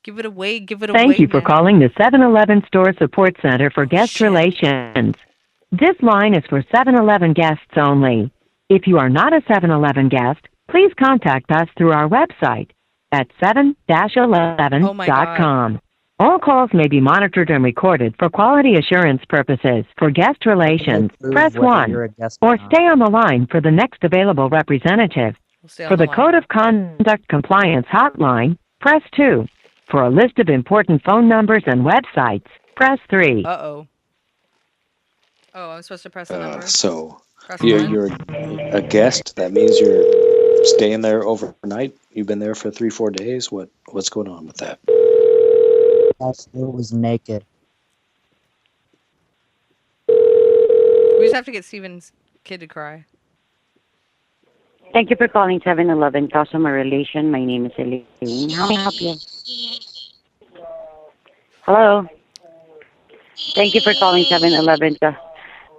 Give it away. Give it Thank away you for now. calling the 7-Eleven Store Support Center for Oh, Guest shit. Relations. This line is for 7-Eleven guests only. If you are not a 7-Eleven guest, please contact us through our website at Oh, my God. 7-Eleven.com. All calls may be monitored and recorded for quality assurance purposes. For guest How can they relations, press prove whether 1, you're a guest or or not? stay on the line for the next available representative. We'll stay on For the the line. Code of Conduct Compliance hotline, press 2. For a list of important phone numbers and websites, press 3. Uh-oh. Oh, I'm supposed to press a number? So Press you're 1? you're a guest. That means you're staying there overnight. You've been there for 3-4 days. What's going on with that? Yes, it was naked. We just have to get Steven's kid to cry. Thank you for calling 7-Eleven Customer Relation. My name is Elaine. How may I help you? Hello. Thank you for calling 7-Eleven.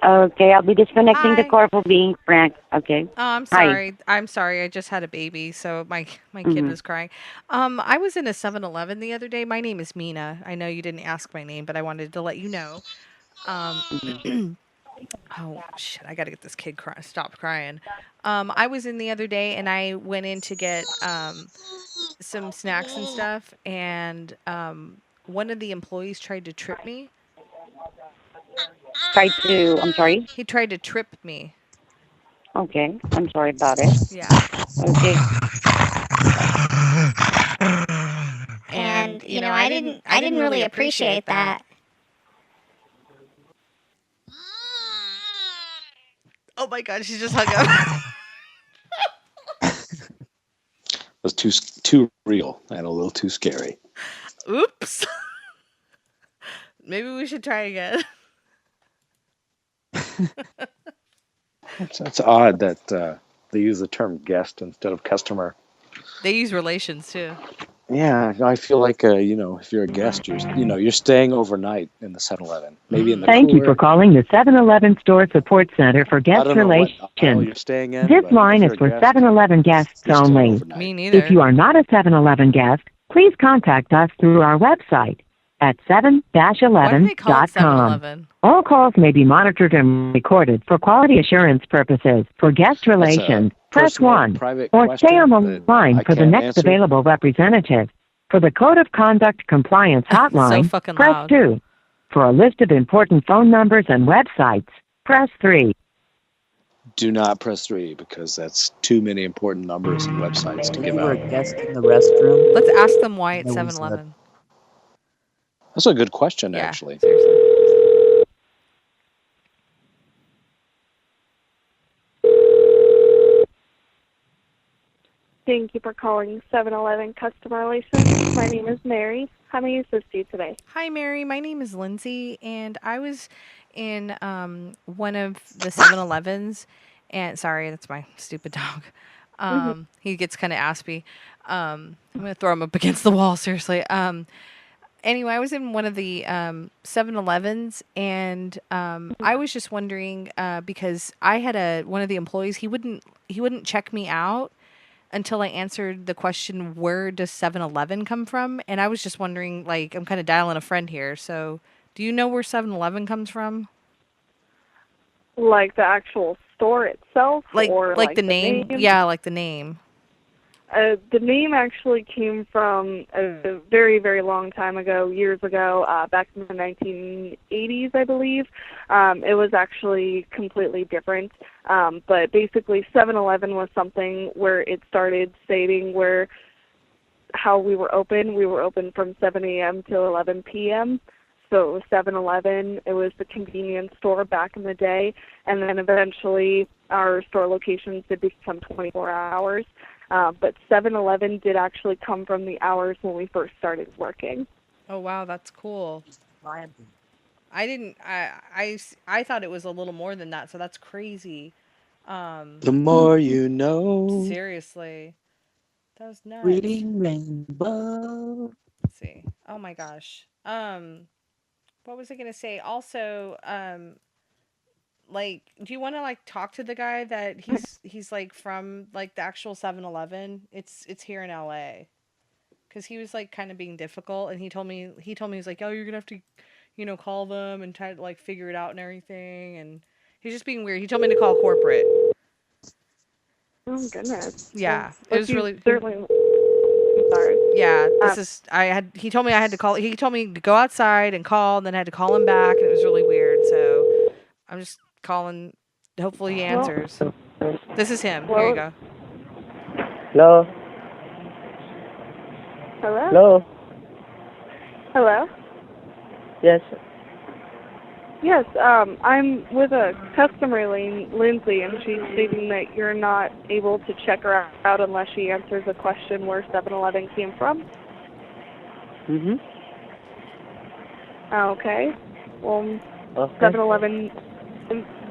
Okay, I'll be disconnecting the Hi. call for being frank. Okay. Oh, I'm Hi. sorry. I'm sorry. I just had a baby, so my kid Mm-hmm. was crying. I was in a 7-Eleven the other day. My name is Mina. I know you didn't ask my name, but I wanted to let you know. Um, Mm-hmm. oh shit! I gotta get this kid stop crying. I was in the other day, and I went in to get some snacks and stuff, and one of the employees tried to trip me. Try to, I'm sorry. He tried to trip me. Okay, I'm sorry about it. Yeah. Okay. And I didn't really appreciate that. Oh my god, she just hung up. It was too real and a little too scary. Oops. Maybe we should try again. It's odd that they use the term guest instead of customer. They use relations too. Yeah, I feel like if you're a guest, you're staying overnight in the 7-Eleven, maybe in the Thank you for cooler. calling the 7-Eleven Store Support Center for I Guest don't know what aisle Relations. you're staying in, This but if line is you're a for guest, 7-Eleven guests you're staying only. overnight. Me If you neither. are not a 7-Eleven guest, please contact us through our website at Why do they call it 7-Eleven.com. 7-Eleven? All calls may be monitored and recorded for quality assurance purposes. For guest That's a relations, press personal, 1, private or stay on question the that line I for the can't next answer. available representative. For the Code of Conduct Compliance So hotline, fucking press loud. 2. For a list of important phone numbers and websites, press 3. Do not press 3 because that's too many important numbers and websites to If give you were out. a guest in the restroom, Let's ask them why and it's there was a 7-Eleven. That's a good question, Yeah, actually. seriously. Thank you for calling 7-Eleven Customer Relations. My name is Mary. How may I assist you today? Hi, Mary. My name is Lindsay, and I was in one of the 7-Elevens, and sorry, that's my stupid dog. Hmm. He gets kind of aspy. I'm gonna throw him up against the wall. Seriously. Anyway, I was in one of the 7-Elevens, and I was just wondering because I had one of the employees. He wouldn't check me out until I answered the question, where does 7-Eleven come from? And I was just wondering, like, I'm kind of dialing a friend here. So, do you know where 7-Eleven comes from? Like the actual store itself, or Like like the the name? name? Yeah, like the name. The name actually came from a very, very long time ago, years ago, back in the 1980s, I believe. It was actually completely different. But basically, 7-Eleven was something where it started stating where how we were open. We were open from 7 a.m. till 11 p.m. So it was 7-Eleven. It was the convenience store back in the day. And then eventually our store locations did become 24 hours. But 7-Eleven did actually come from the hours when we first started working. Oh wow, that's cool. I didn't. I thought it was a little more than that. So that's crazy. The more you know. Seriously, that was nuts. reading rainbow. Let's see. Oh my gosh. What was I gonna say? Also, like, do you want to like talk to the guy that he's like from like the actual 7-Eleven? It's here in LA. because he was like kind of being difficult, and he was like, oh, you're gonna have to, call them and try to like figure it out and everything, and he's just being weird. He told me to call corporate. Oh goodness. Well, Yeah, it but was you really. certainly. I'm sorry. Yeah, he told me I had to call. He told me to go outside and call, and then I had to call him back, and it was really weird. So I'm just calling. Hopefully he Well, answers. This is him. Here you well. go. Hello? Hello. Hello? Hello. Yes. Yes. I'm with a customer, Lindsay, and she's stating that you're not able to check her out unless she answers a question where 7-Eleven came from. Mm-hmm. Okay. Well, Okay. 7-Eleven.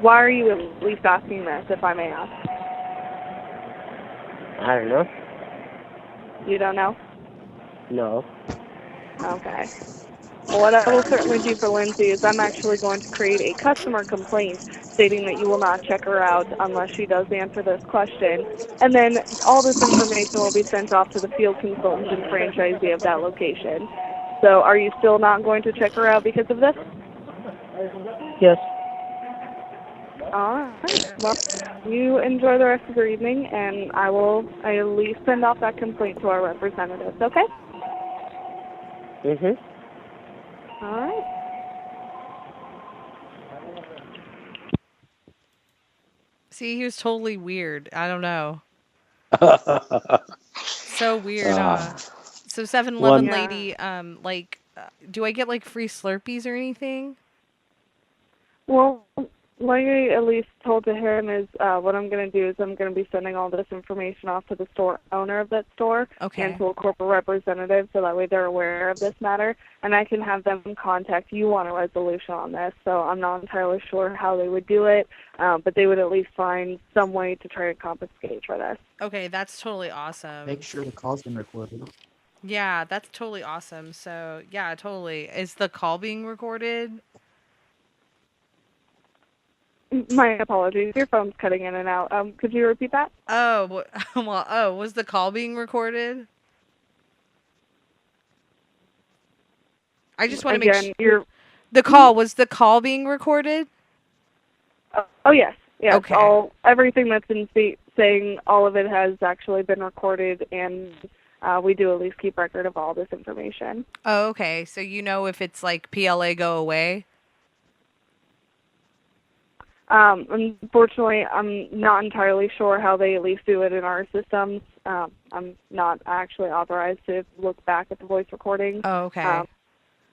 Why are you at least asking this, if I may ask? I don't know. You don't know? No. Okay. Well, what I will certainly do for Lindsay is I'm actually going to create a customer complaint stating that you will not check her out unless she does answer this question. And then all this information will be sent off to the field consultant and franchisee of that location. So are you still not going to check her out because of this? Yes. All right. Well, you enjoy the rest of your evening, and I will at least send off that complaint to our representatives, okay? Mm-hmm. All right. See, he was totally weird. I don't know. So weird, huh? So 7-Eleven One. Yeah. lady, do I get like free Slurpees or anything? Well, like I at least told to him is what I'm going to do is I'm going to be sending all this information off to the store owner of that store Okay. and to a corporate representative so that way they're aware of this matter, and I can have them contact you on a resolution on this. So I'm not entirely sure how they would do it, but they would at least find some way to try to compensate for this. Okay, that's totally awesome. Make sure the call's been recorded. Yeah, that's totally awesome. So, yeah, totally. Is the call being recorded? My apologies. Your phone's cutting in and out. Could you repeat that? Oh, was the call being recorded? I just want to make Again, you're. was the call being recorded? Oh yes, yes. Okay. Everything that's in saying, all of it has actually been recorded, and we do at least keep record of all this information. Oh, okay. So if it's like PLA go away? Unfortunately, I'm not entirely sure how they at least do it in our systems. I'm not actually authorized to look back at the voice recording. Oh, okay.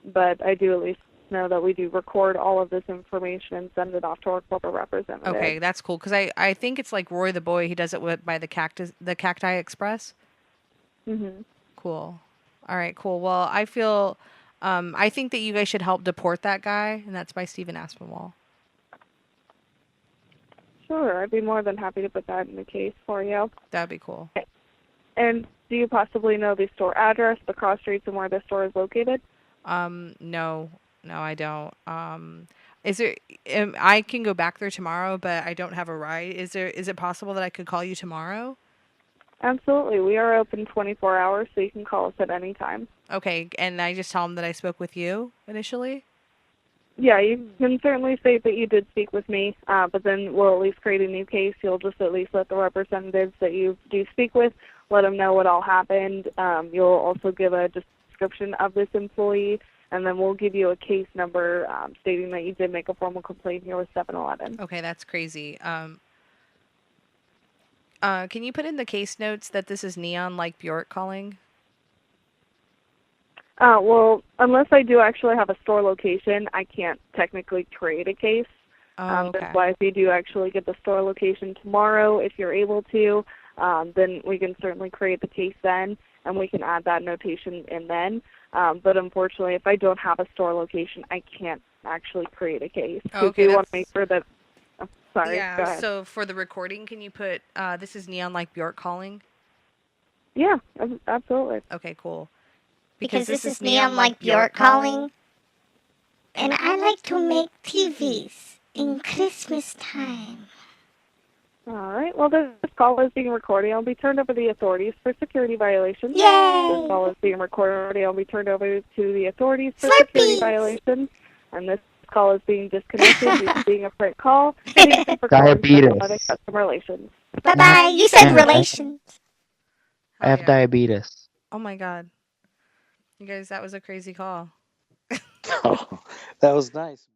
But I do at least know that we do record all of this information and send it off to our corporate representative. Okay, that's cool. Because I think it's like Roy the Boy. He does it by the Cacti Express. Mm-hmm. Cool. All right, cool. Well, I think that you guys should help deport that guy, and that's by Stevenaspinwall. Sure, I'd be more than happy to put that in the case for you. That'd be cool. And do you possibly know the store address, the cross streets, and where the store is located? No, I don't. Is there? I can go back there tomorrow, but I don't have a ride. Is it possible that I could call you tomorrow? Absolutely. We are open 24 hours, so you can call us at any time. Okay, and I just tell them that I spoke with you initially? Yeah, you can certainly state that you did speak with me, but then we'll at least create a new case. You'll just at least let the representatives that you do speak with, let them know what all happened. You'll also give a description of this employee, and then we'll give you a case number stating that you did make a formal complaint here with 7-Eleven. Okay, that's crazy. Can you put in the case notes that this is Neon like Bjork calling? Well, unless I do actually have a store location, I can't technically create a case. Okay. That's why if you do actually get the store location tomorrow, if you're able to, then we can certainly create the case then, and we can add that notation in then. But unfortunately, if I don't have a store location, I can't actually create a case. Okay, you want to make sure that... Oh, sorry, go yeah, ahead. so for the recording, can you put, this is Neon like Bjork calling? Yeah, absolutely. Okay, cool. Because this is Neon like Bjork calling, and I like to make TVs in Christmas time. All right. Well, this call is being recorded. I'll be turned over to the authorities for security violations. This Yay! call is being recorded. I'll be turned over to the authorities for Slurpees! security violations. And this call is being disconnected due to being a prank call. Thank you for calling Diabetes. 7-Eleven Customer Relations. Bye-bye. You said Yeah. relations. I Oh, have yeah. diabetes. Oh my God. You guys, that was a crazy call. Oh, that was nice.